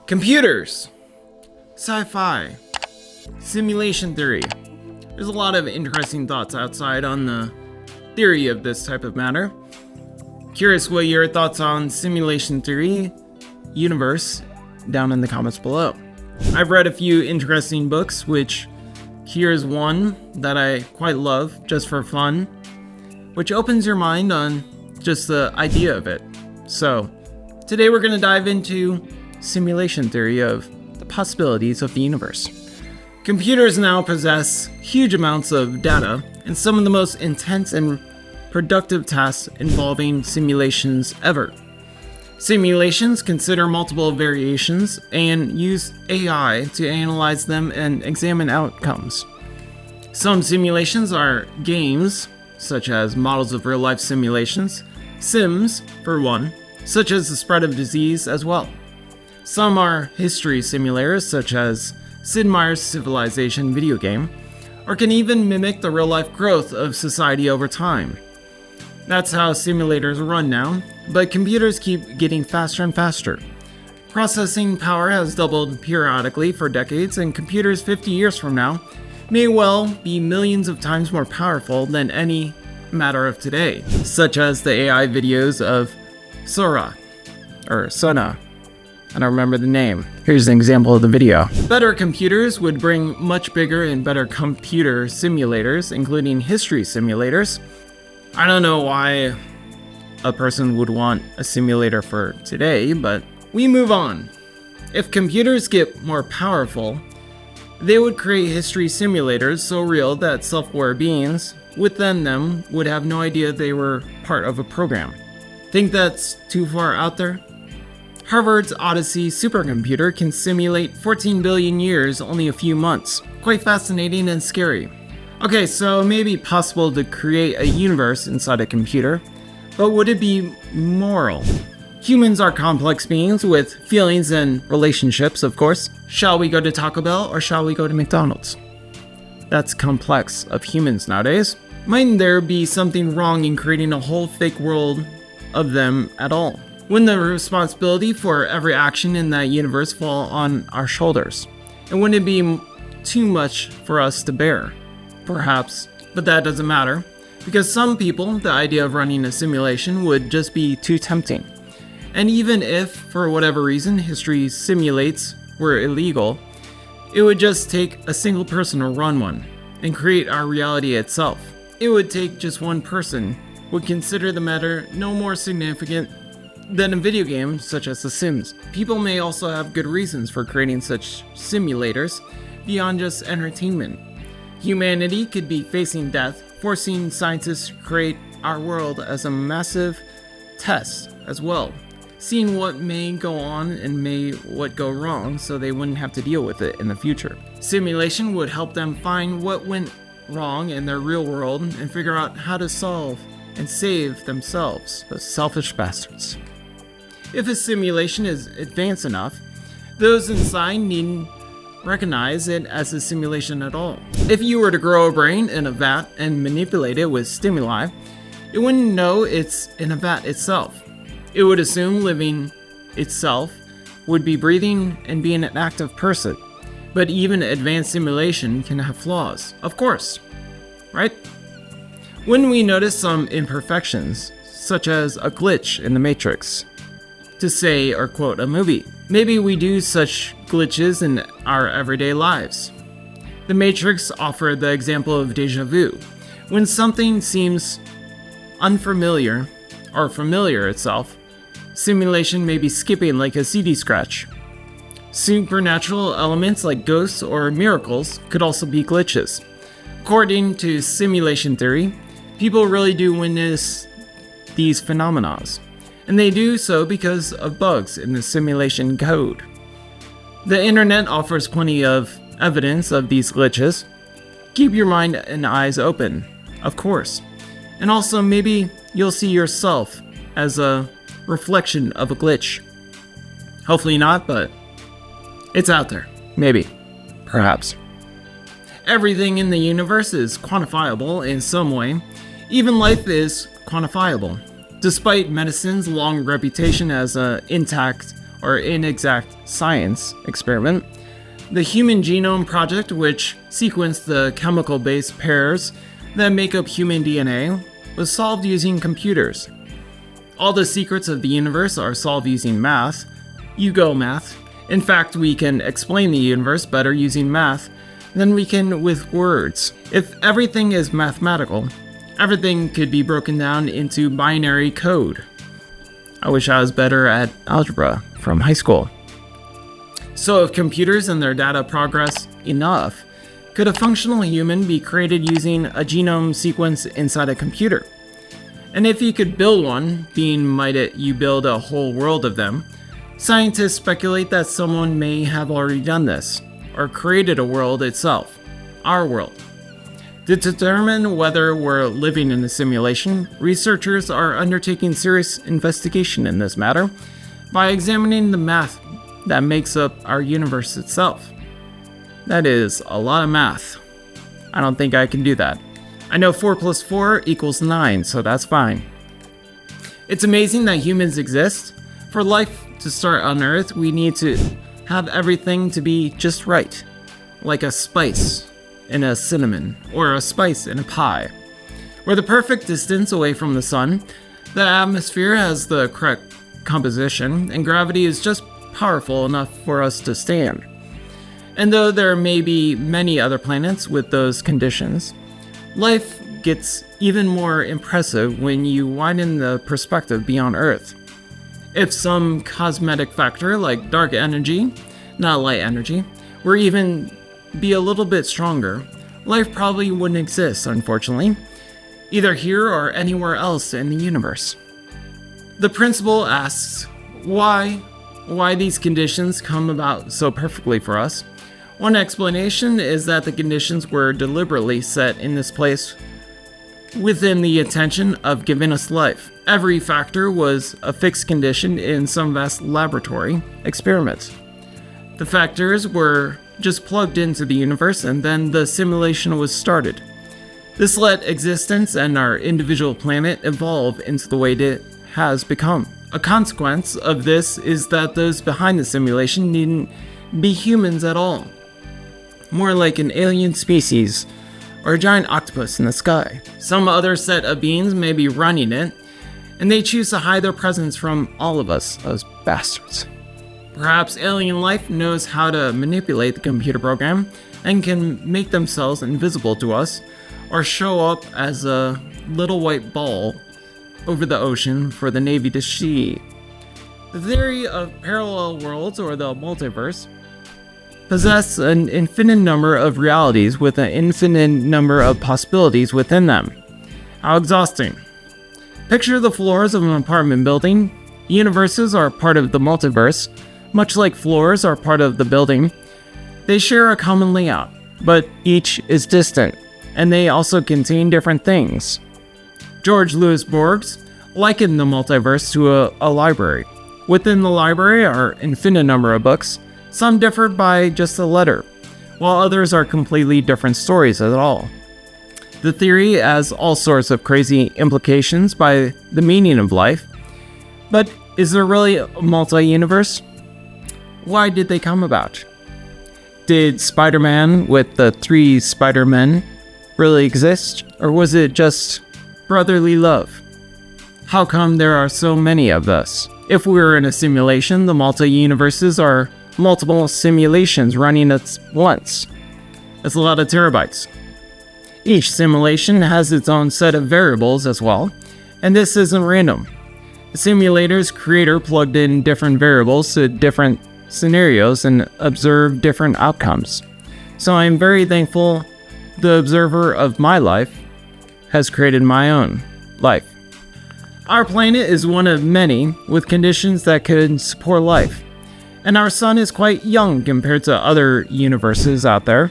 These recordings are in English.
Computers, sci-fi, simulation theory. There's a lot of interesting thoughts outside on the theory of this type of matter. Curious what your thoughts on simulation theory, universe, down in the comments below. I've read a few interesting books, which here's one that I quite love just for fun, which opens your mind on just the idea of it. So today we're going to dive into simulation theory of the possibilities of the universe. Computers now possess huge amounts of data and some of the most intense and productive tasks involving simulations ever. Simulations consider multiple variations and use AI to analyze them and examine outcomes. Some simulations are games, such as models of real-life simulations, sims, for one, such as the spread of disease as well. Some are history simulators, such as Sid Meier's Civilization video game, or can even mimic the real-life growth of society over time. That's how simulators run now, but computers keep getting faster and faster. Processing power has doubled periodically for decades, and computers 50 years from now may well be millions of times more powerful than any matter of today, such as the AI videos of Sora, or Sona. I don't remember the name. Here's an example of the video. Better computers would bring much bigger and better computer simulators, including history simulators. I don't know why a person would want a simulator for today, but we move on. If computers get more powerful, they would create history simulators so real that self-aware beings within them would have no idea they were part of a program. Think that's too far out there? Harvard's Odyssey supercomputer can simulate 14 billion years only a few months. Quite fascinating and scary. Okay, so it may be possible to create a universe inside a computer, but would it be moral? Humans are complex beings with feelings and relationships, of course. Shall we go to Taco Bell or shall we go to McDonald's? That's complex of humans nowadays. Mightn't there be something wrong in creating a whole fake world of them at all? Wouldn't the responsibility for every action in that universe fall on our shoulders? And wouldn't it be too much for us to bear? Perhaps, but that doesn't matter, because some people, the idea of running a simulation would just be too tempting. And even if, for whatever reason, history simulates were illegal, it would just take a single person to run one and create our reality itself. It would take just one person would consider the matter no more significant than a video game such as The Sims. People may also have good reasons for creating such simulators beyond just entertainment. Humanity could be facing death, forcing scientists to create our world as a massive test as well, seeing what may go on and what go wrong so they wouldn't have to deal with it in the future. Simulation would help them find what went wrong in their real world and figure out how to solve and save themselves, those selfish bastards. If a simulation is advanced enough, those inside needn't recognize it as a simulation at all. If you were to grow a brain in a vat and manipulate it with stimuli, it wouldn't know it's in a vat itself. It would assume living itself would be breathing and being an active person. But even advanced simulation can have flaws, of course, right? Wouldn't we notice some imperfections, such as a glitch in the Matrix, to say or quote a movie? Maybe we do such glitches in our everyday lives. The Matrix offered the example of déjà vu. When something seems unfamiliar or familiar itself, simulation may be skipping like a CD scratch. Supernatural elements like ghosts or miracles could also be glitches. According to simulation theory, people really do witness these phenomena, and they do so because of bugs in the simulation code. The internet offers plenty of evidence of these glitches. Keep your mind and eyes open, of course. And also maybe you'll see yourself as a reflection of a glitch. Hopefully not, but it's out there. Maybe. Perhaps. Everything in the universe is quantifiable in some way. Even life is quantifiable. Despite medicine's long reputation as an intact or inexact science experiment. The Human Genome Project, which sequenced the chemical base pairs that make up human DNA, was solved using computers. All the secrets of the universe are solved using math. You go, math. In fact, we can explain the universe better using math than we can with words. If everything is mathematical, everything could be broken down into binary code. I wish I was better at algebra from high school. So if computers and their data progress enough, could a functional human be created using a genome sequence inside a computer? And if you could build one, being might it you build a whole world of them, scientists speculate that someone may have already done this, or created a world itself, our world. To determine whether we're living in a simulation, researchers are undertaking serious investigation in this matter by examining the math that makes up our universe itself. That is a lot of math. I don't think I can do that. I know 4 plus 4 equals 9, so that's fine. It's amazing that humans exist. For life to start on Earth, we need to have everything to be just right, like a spice in a cinnamon, or a spice in a pie. We're the perfect distance away from the sun, the atmosphere has the correct composition, and gravity is just powerful enough for us to stand. And though there may be many other planets with those conditions, life gets even more impressive when you widen the perspective beyond Earth. If some cosmetic factor like dark energy, not light energy, were even be a little bit stronger, life probably wouldn't exist, unfortunately, either here or anywhere else in the universe. The principle asks why these conditions come about so perfectly for us. One explanation is that the conditions were deliberately set in this place within the intention of giving us life. Every factor was a fixed condition in some vast laboratory experiment. The factors were just plugged into the universe and then the simulation was started. This let existence and our individual planet evolve into the way it has become. A consequence of this is that those behind the simulation needn't be humans at all. More like an alien species or a giant octopus in the sky. Some other set of beings may be running it, and they choose to hide their presence from all of us, those bastards. Perhaps alien life knows how to manipulate the computer program and can make themselves invisible to us, or show up as a little white ball over the ocean for the Navy to see. The theory of parallel worlds, or the multiverse, possess an infinite number of realities with an infinite number of possibilities within them. How exhausting. Picture the floors of an apartment building. Universes are part of the multiverse, much like floors are part of the building. They share a common layout, but each is distant, and they also contain different things. George Louis Borges likened the multiverse to a library. Within the library are an infinite number of books. Some differ by just a letter, while others are completely different stories at all. The theory has all sorts of crazy implications by the meaning of life, but is there really a multi-universe? Why did they come about? Did Spider-Man with the 3 Spider-Men really exist, or was it just brotherly love? How come there are so many of us? If we were in a simulation, the multi-universes are multiple simulations running at once. That's a lot of terabytes. Each simulation has its own set of variables as well, and this isn't random. The simulator's creator plugged in different variables to different scenarios and observed different outcomes. So I'm very thankful the observer of my life has created my own life. Our planet is one of many with conditions that could support life. And our sun is quite young compared to other universes out there.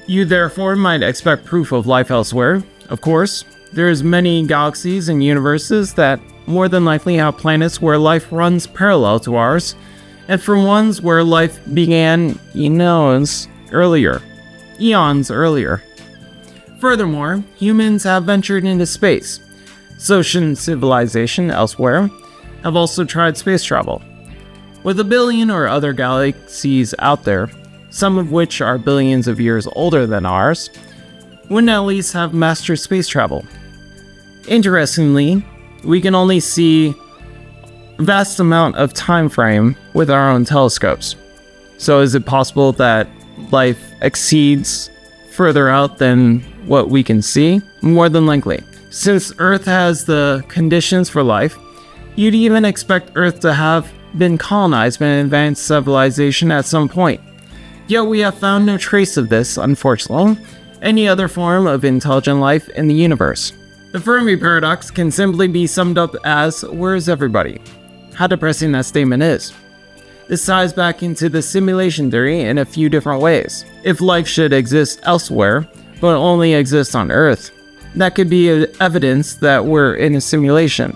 You therefore might expect proof of life elsewhere. Of course, there's many galaxies and universes that more than likely have planets where life runs parallel to ours, and from ones where life began eons earlier. Furthermore, humans have ventured into space. Social civilization elsewhere have also tried space travel. With a billion or other galaxies out there, some of which are billions of years older than ours, wouldn't at least have mastered space travel. Interestingly, we can only see a vast amount of time frame with our own telescopes. So is it possible that life exceeds further out than what we can see? More than likely. Since Earth has the conditions for life, you'd even expect Earth to have been colonized by an advanced civilization at some point. Yet we have found no trace of this, unfortunately, any other form of intelligent life in the universe. The Fermi paradox can simply be summed up as, where is everybody? How depressing that statement is. This ties back into the simulation theory in a few different ways. If life should exist elsewhere, but only exist on Earth, that could be evidence that we're in a simulation.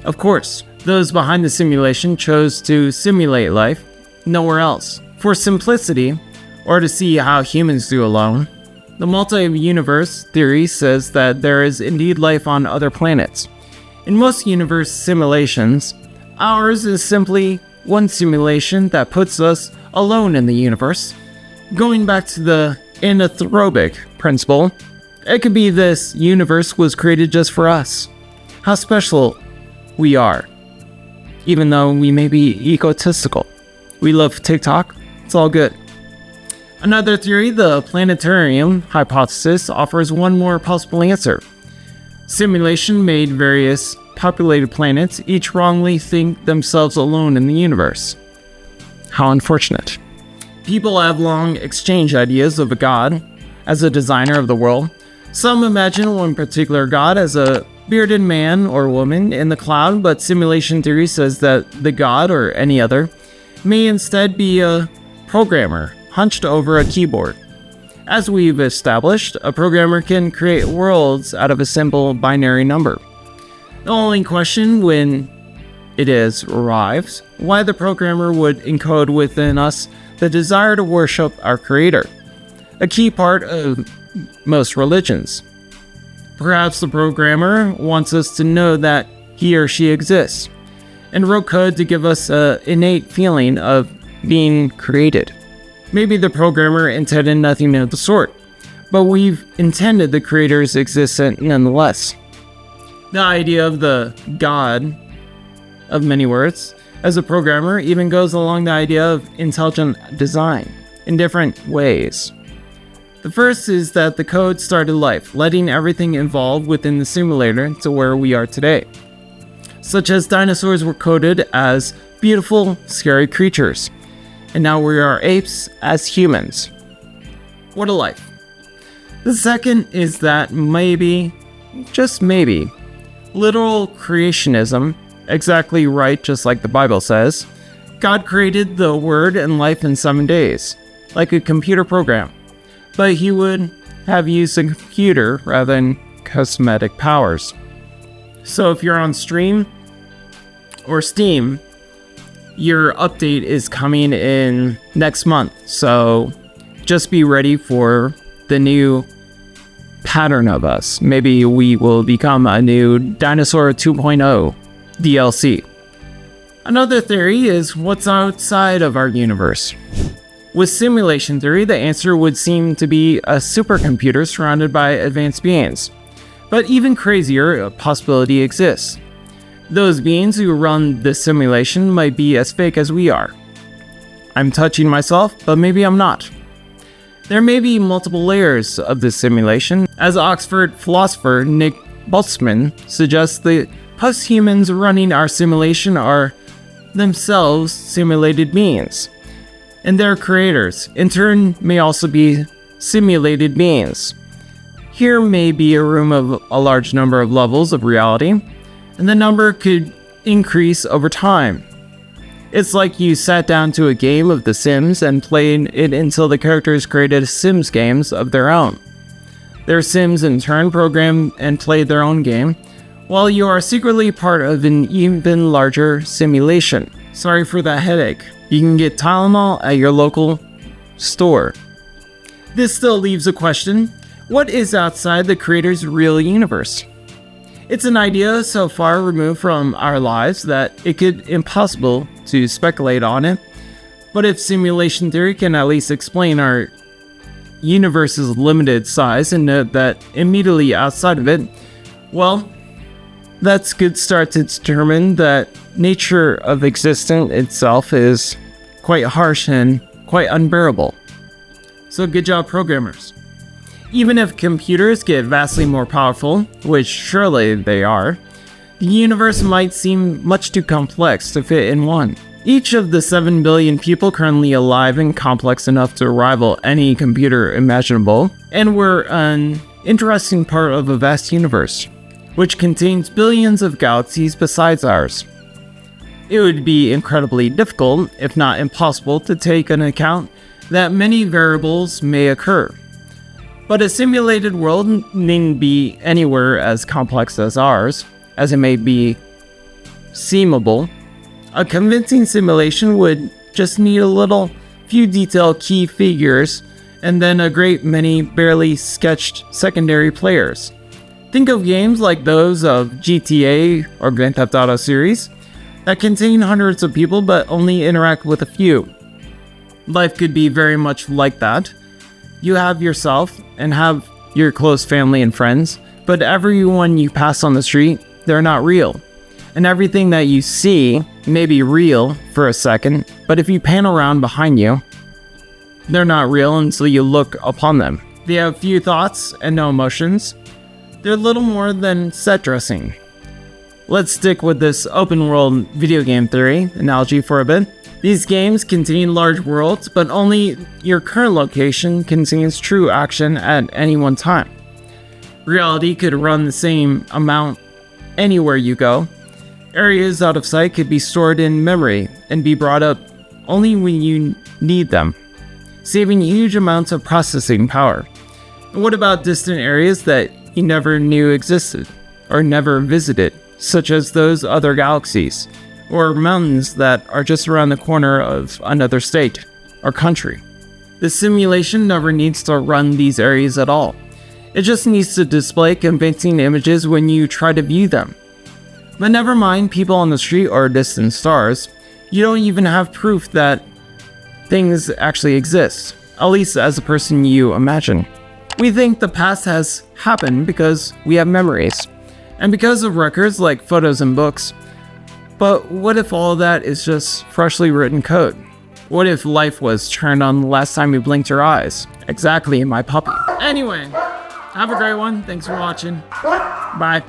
Of course, those behind the simulation chose to simulate life nowhere else. For simplicity, or to see how humans do alone, the multi-universe theory says that there is indeed life on other planets. In most universe simulations, ours is simply one simulation that puts us alone in the universe. Going back to the anthropic principle, it could be this universe was created just for us. How special we are. Even though we may be egotistical. We love TikTok, it's all good. Another theory, the planetarium hypothesis, offers one more possible answer. Simulation made various populated planets each wrongly think themselves alone in the universe. How unfortunate. People have long exchanged ideas of a god as a designer of the world. Some imagine one particular god as a bearded man or woman in the cloud, but simulation theory says that the god, or any other, may instead be a programmer hunched over a keyboard. As we've established, a programmer can create worlds out of a simple binary number. The only question when it is arrives, why the programmer would encode within us the desire to worship our creator, a key part of most religions. Perhaps the programmer wants us to know that he or she exists, and wrote code to give us an innate feeling of being created. Maybe the programmer intended nothing of the sort, but we've intended the creator's existence nonetheless. The idea of the God of many words as a programmer even goes along the idea of intelligent design in different ways. The first is that the code started life, letting everything evolve within the simulator to where we are today. Such as dinosaurs were coded as beautiful, scary creatures, and now we are apes as humans. What a life. The second is that maybe, just maybe, literal creationism, exactly right just like the Bible says, God created the word and life in 7 days, like a computer program. But he would have used a computer rather than cosmetic powers. So if you're on Stream or Steam, your update is coming in next month. So just be ready for the new pattern of us. Maybe we will become a new Dinosaur 2.0 DLC. Another theory is what's outside of our universe. With simulation theory, the answer would seem to be a supercomputer surrounded by advanced beings. But even crazier, a possibility exists. Those beings who run this simulation might be as fake as we are. I'm touching myself, but maybe I'm not. There may be multiple layers of this simulation. As Oxford philosopher Nick Boltzmann suggests, the post-humans running our simulation are themselves simulated beings. And their creators, in turn, may also be simulated beings. Here may be a room of a large number of levels of reality, and the number could increase over time. It's like you sat down to a game of The Sims and played it until the characters created Sims games of their own. Their Sims in turn programmed and played their own game, while you are secretly part of an even larger simulation. Sorry for that headache. You can get Tylenol at your local store. This still leaves a question. What is outside the creator's real universe? It's an idea so far removed from our lives that it could be impossible to speculate on it. But if simulation theory can at least explain our universe's limited size and note that immediately outside of it, well, that's a good start to determine that nature of existence itself is quite harsh and quite unbearable. So good job, programmers. Even if computers get vastly more powerful, which surely they are, the universe might seem much too complex to fit in one. Each of the 7 billion people currently alive and complex enough to rival any computer imaginable, and we're an interesting part of a vast universe, which contains billions of galaxies besides ours. It would be incredibly difficult, if not impossible, to take into account that many variables may occur. But a simulated world needn't be anywhere as complex as ours, as it may be seemable. A convincing simulation would just need a little few detailed key figures and then a great many barely sketched secondary players. Think of games like those of GTA or Grand Theft Auto series that contain hundreds of people but only interact with a few. Life could be very much like that. You have yourself and have your close family and friends, but everyone you pass on the street, they're not real. And everything that you see may be real for a second, but if you pan around behind you, they're not real until you look upon them. They have few thoughts and no emotions. They're little more than set dressing. Let's stick with this open world video game theory analogy for a bit. These games contain large worlds, but only your current location contains true action at any one time. Reality could run the same amount anywhere you go. Areas out of sight could be stored in memory and be brought up only when you need them, saving huge amounts of processing power. And what about distant areas that you never knew existed or never visited, such as those other galaxies, or mountains that are just around the corner of another state or country? The simulation never needs to run these areas at all. It just needs to display convincing images when you try to view them. But never mind people on the street or distant stars, you don't even have proof that things actually exist, at least as a person you imagine. We think the past has happened because we have memories, and because of records like photos and books. But what if all that is just freshly written code? What if life was turned on the last time you blinked your eyes? Exactly, my puppy. Anyway, have a great one. Thanks for watching. Bye.